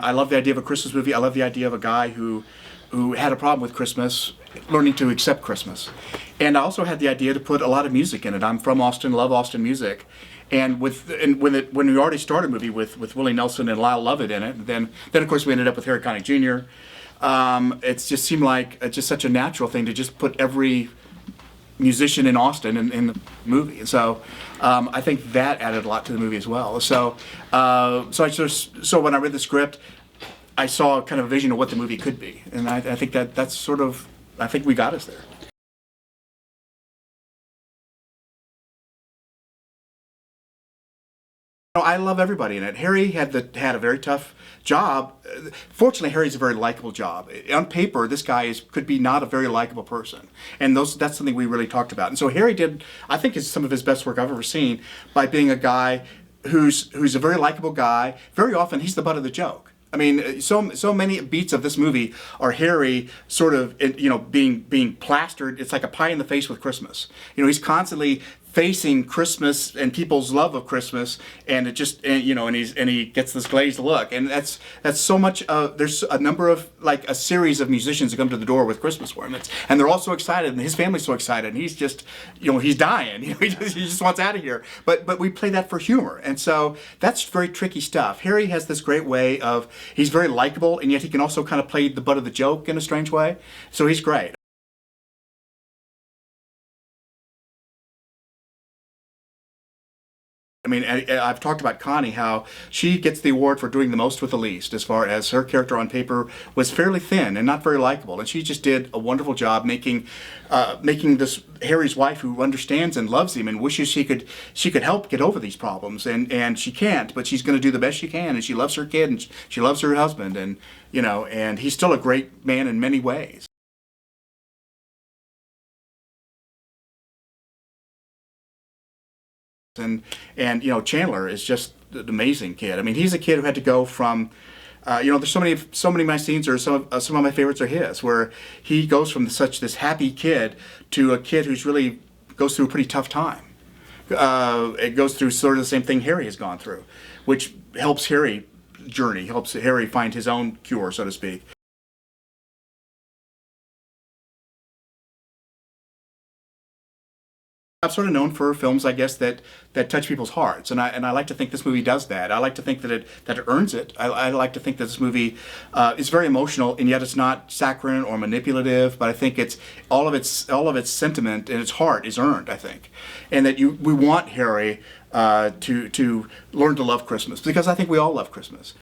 I love the idea of a Christmas movie. I love the idea of a guy who had a problem with Christmas, learning to accept Christmas. And I also had the idea to put a lot of music in it. I'm from Austin, love Austin music. And when we already started a movie with Willie Nelson and Lyle Lovett in it, then of course we ended up with Harry Connick Jr. It just seemed like just such a natural thing to just put every musician in Austin in the movie. And so I think that added a lot to the movie as well. So when I read the script, I saw kind of a vision of what the movie could be, and I think that's sort of, I think we got us there. I love everybody in it. Harry had a very tough job. Fortunately, Harry's a very likable job. On paper, this guy could be not a very likable person, and that's something we really talked about. And so Harry did, I think, is some of his best work I've ever seen by being a guy who's a very likable guy. Very often, he's the butt of the joke. I mean, so many beats of this movie are Harry sort of, being plastered. It's like a pie in the face with Christmas. He's constantly facing Christmas and people's love of Christmas, and he gets this glazed look, and that's so much. There's a number of, like, a series of musicians that come to the door with Christmas for him, and they're all so excited, and his family's so excited, and he's just, he's dying. He just wants out of here. But we play that for humor, and so that's very tricky stuff. Harry has this great way of, he's very likable, and yet he can also kind of play the butt of the joke in a strange way. So he's great. I mean, I've talked about Connie, how she gets the award for doing the most with the least, as far as her character on paper was fairly thin and not very likable, and she just did a wonderful job making this Harry's wife, who understands and loves him and wishes she could help get over these problems, and she can't, but she's going to do the best she can, and she loves her kid and she loves her husband, and and he's still a great man in many ways. And Chandler is just an amazing kid. I mean, he's a kid who had to go from, there's so many of my scenes, or some of my favorites are his, where he goes from this happy kid to a kid who's really goes through a pretty tough time. It goes through sort of the same thing Harry has gone through, which helps Harry find his own cure, so to speak. I'm sort of known for films, I guess, that touch people's hearts, and I like to think this movie does that. I like to think that it earns it. I like to think that this movie is very emotional, and yet it's not saccharine or manipulative. But I think it's all of its sentiment and its heart is earned, I think, and that we want Harry to learn to love Christmas, because I think we all love Christmas.